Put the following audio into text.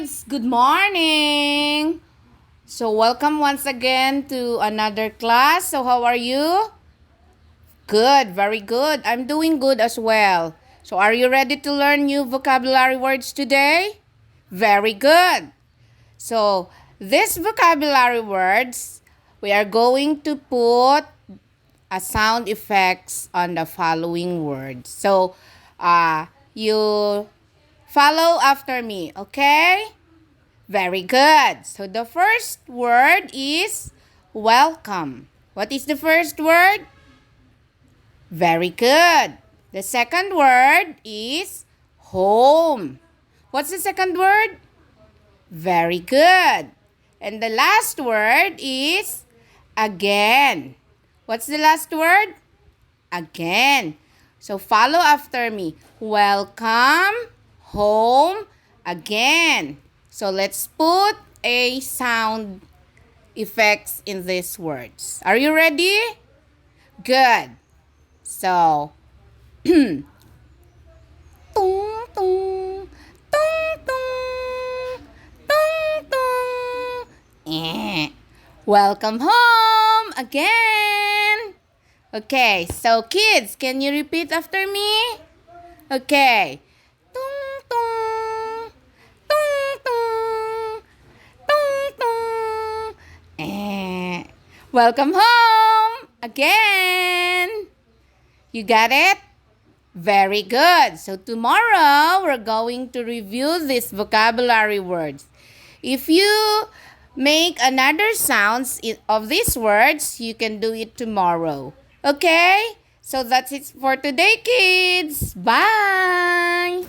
kids! Good morning! So, welcome once again to another class. So, how are you? Good, very good. I'm doing good as well. So, are you ready to learn new vocabulary words today? Very good. So, these vocabulary words, we are going to put a sound effects on the following words. So, you follow after me, okay? Very good. So the first word is welcome. What is the first word? Very good. The second word is home. What's the second word? Very good. And the last word is again. What's the last word? Again. So follow after me. Welcome, home, again. So let's put a sound effects in these words. Are you ready? Good. So, tung, tung, tung, tung, tung, tung. Eh. Welcome home again. Okay, so kids, can you repeat after me? Okay. Tung, tung, tung, tung, tung, tung. Eh. Welcome home again. You got it? Very good. So tomorrow, we're going to review these vocabulary words. If you make another sounds of these words, you can do it tomorrow. Okay? So that's it for today, kids. Bye!